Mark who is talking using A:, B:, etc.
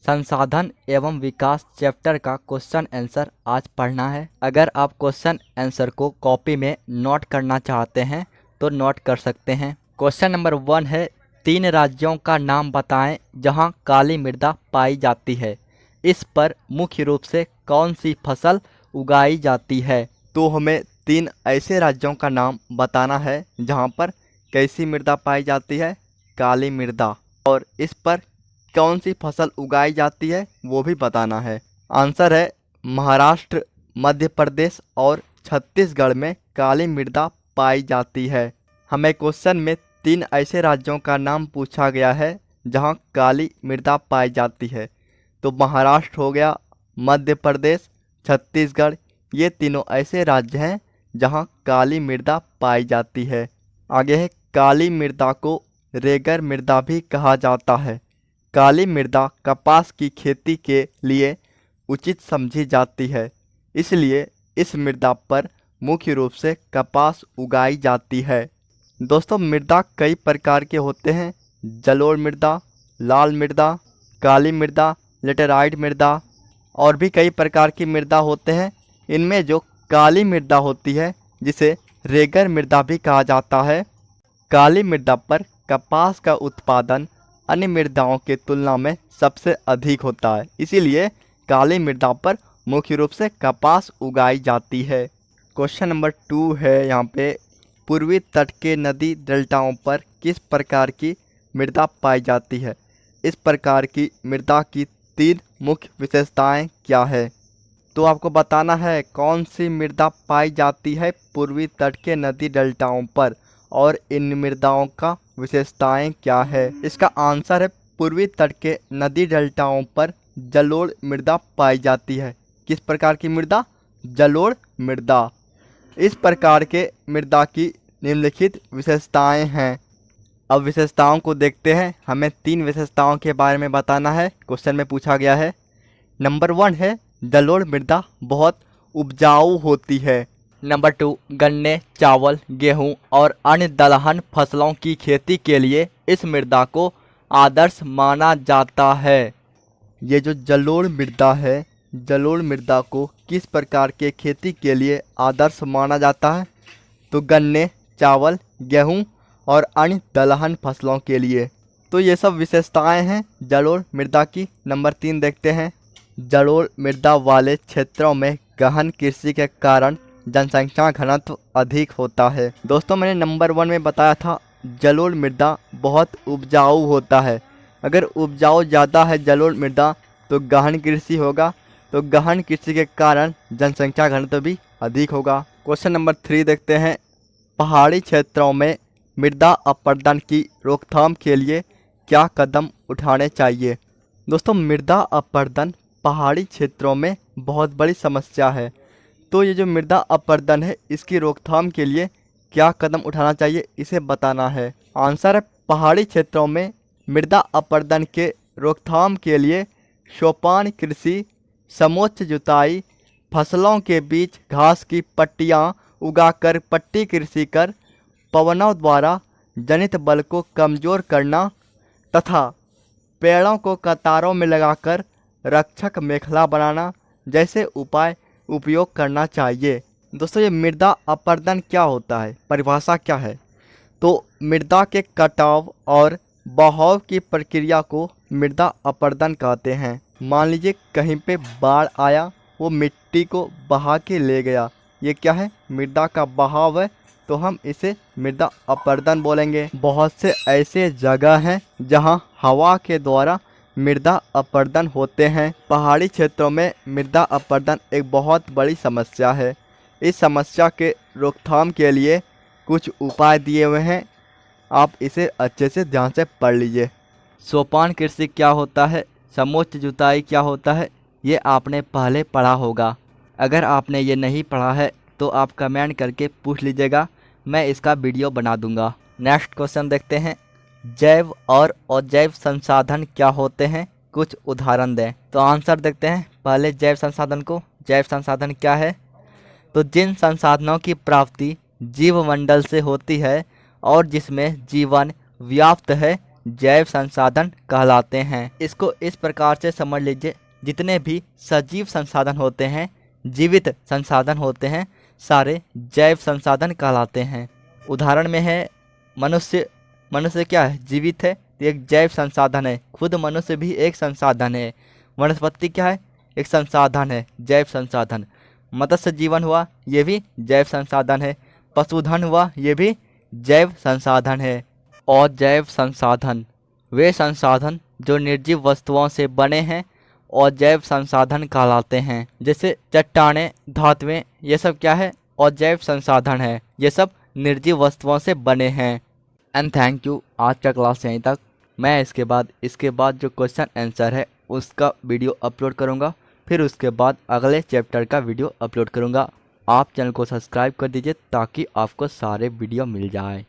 A: संसाधन एवं विकास चैप्टर का क्वेश्चन आंसर आज पढ़ना है। अगर आप क्वेश्चन आंसर को कॉपी में नोट करना चाहते हैं तो नोट कर सकते हैं। क्वेश्चन नंबर 1 है, 3 राज्यों का नाम बताएं जहां काली मृदा पाई जाती है। इस पर मुख्य रूप से कौन सी फसल उगाई जाती है? तो हमें 3 ऐसे राज्यों का नाम बताना है जहां पर कैसी मृदा पाई जाती है? काली मृदा। और इस पर कौन सी फसल उगाई जाती है वो भी बताना है। आंसर है महाराष्ट्र, मध्य प्रदेश और छत्तीसगढ़ में काली मृदा पाई जाती है। हमें क्वेश्चन में 3 ऐसे राज्यों का नाम पूछा गया है जहां काली मृदा पाई जाती है। तो महाराष्ट्र हो गया, मध्य प्रदेश, छत्तीसगढ़, ये तीनों ऐसे राज्य हैं जहां काली मृदा पाई जाती है। आगे है, काली मृदा को रेगर मृदा भी कहा जाता है। काली मृदा कपास की खेती के लिए उचित समझी जाती है, इसलिए इस मृदा पर मुख्य रूप से कपास उगाई जाती है। दोस्तों, मृदा कई प्रकार के होते हैं। जलोढ़ मृदा, लाल मृदा, काली मृदा, लेटेराइट मृदा और भी कई प्रकार की मृदा होते हैं। इनमें जो काली मृदा होती है जिसे रेगर मृदा भी कहा जाता है, काली मृदा पर कपास का उत्पादन अन्य मृदाओं के तुलना में सबसे अधिक होता है, इसीलिए काली मृदा पर मुख्य रूप से कपास उगाई जाती है। क्वेश्चन नंबर 2 है यहाँ पे, पूर्वी तट के नदी डेल्टाओं पर किस प्रकार की मृदा पाई जाती है? इस प्रकार की मृदा की 3 मुख्य विशेषताएं क्या है? तो आपको बताना है कौन सी मृदा पाई जाती है पूर्वी तट के नदी डेल्टाओं पर और इन मृदाओं का विशेषताएं क्या है। इसका आंसर है पूर्वी तट के नदी डेल्टाओं पर जलोढ़ मृदा पाई जाती है। किस प्रकार की मृदा? जलोढ़ मृदा। इस प्रकार के मृदा की निम्नलिखित विशेषताएं हैं। अब विशेषताओं को देखते हैं। हमें 3 विशेषताओं के बारे में बताना है, क्वेश्चन में पूछा गया है। नंबर 1 है, जलोढ़ मृदा बहुत उपजाऊ होती है। नंबर 2, गन्ने, चावल, गेहूं और अन्य दलहन फसलों की खेती के लिए इस मृदा को आदर्श माना जाता है। ये जो जलोढ़ मृदा है, जलोढ़ मृदा को किस प्रकार के खेती के लिए आदर्श माना जाता है? तो गन्ने, चावल, गेहूं और अन्य दलहन फसलों के लिए। तो ये सब विशेषताएं हैं जलोढ़ मृदा की। नंबर 3 देखते हैं। जलोढ़ मृदा वाले क्षेत्रों में गहन कृषि के कारण जनसंख्या घनत्व अधिक होता है। दोस्तों, मैंने नंबर 1 में बताया था जलोढ़ मृदा बहुत उपजाऊ होता है। अगर उपजाऊ ज़्यादा है जलोढ़ मृदा तो गहन कृषि होगा, तो गहन कृषि के कारण जनसंख्या घनत्व भी अधिक होगा। क्वेश्चन नंबर 3 देखते हैं। पहाड़ी क्षेत्रों में मृदा अपरदन की रोकथाम के लिए क्या कदम उठाने चाहिए? दोस्तों, मृदा अपरदन पहाड़ी क्षेत्रों में बहुत बड़ी समस्या है। तो ये जो मृदा अपरदन है, इसकी रोकथाम के लिए क्या कदम उठाना चाहिए, इसे बताना है। आंसर है पहाड़ी क्षेत्रों में मृदा अपरदन के रोकथाम के लिए सोपान कृषि, समोच्च जुताई, फसलों के बीच घास की पट्टियाँ उगाकर पट्टी कृषि कर, पवनों द्वारा जनित बल को कमज़ोर करना तथा पेड़ों को कतारों में लगाकर रक्षक मेखला बनाना जैसे उपाय उपयोग करना चाहिए। दोस्तों, ये मृदा अपरदन क्या होता है, परिभाषा क्या है? तो मृदा के कटाव और बहाव की प्रक्रिया को मृदा अपरदन कहते हैं। मान लीजिए कहीं पे बाढ़ आया, वो मिट्टी को बहा के ले गया, ये क्या है? मृदा का बहाव है, तो हम इसे मृदा अपरदन बोलेंगे। बहुत से ऐसे जगह हैं जहां हवा के द्वारा मृदा अपरदन होते हैं। पहाड़ी क्षेत्रों में मृदा अपरदन एक बहुत बड़ी समस्या है। इस समस्या के रोकथाम के लिए कुछ उपाय दिए हुए हैं, आप इसे अच्छे से ध्यान से पढ़ लीजिए। सोपान कृषि क्या होता है, समोच्च जुताई क्या होता है, ये आपने पहले पढ़ा होगा। अगर आपने ये नहीं पढ़ा है तो आप कमेंट करके पूछ लीजिएगा, मैं इसका वीडियो बना दूंगा। नेक्स्ट क्वेश्चन देखते हैं। जैव और अजैव संसाधन क्या होते हैं, कुछ उदाहरण दें। तो आंसर देखते हैं पहले जैव संसाधन को। जैव संसाधन क्या है? तो जिन संसाधनों की प्राप्ति जीवमंडल से होती है और जिसमें जीवन व्याप्त है, जैव संसाधन कहलाते हैं। इसको इस प्रकार से समझ लीजिए, जितने भी सजीव संसाधन होते हैं, जीवित संसाधन होते हैं, सारे जैव संसाधन कहलाते हैं। उदाहरण में है मनुष्य। मनुष्य क्या है? जीवित है, तो एक जैव संसाधन है। खुद मनुष्य भी एक संसाधन है। वनस्पति क्या है? एक संसाधन है, जैव संसाधन। मत्स्य जीवन हुआ, ये भी जैव संसाधन है। पशुधन हुआ, ये भी जैव संसाधन है। और जैव संसाधन वे संसाधन जो निर्जीव वस्तुओं से बने हैं और जैव संसाधन कहलाते हैं। जैसे चट्टानें, धातुएं, ये सब क्या है? और जैव संसाधन है। ये सब निर्जीव वस्तुओं से बने हैं। And thank you. आज का क्लास यहीं तक। मैं इसके बाद जो क्वेश्चन आंसर है उसका वीडियो अपलोड करूँगा। फिर उसके बाद अगले चैप्टर का वीडियो अपलोड करूँगा। आप चैनल को सब्सक्राइब कर दीजिए ताकि आपको सारे वीडियो मिल जाए।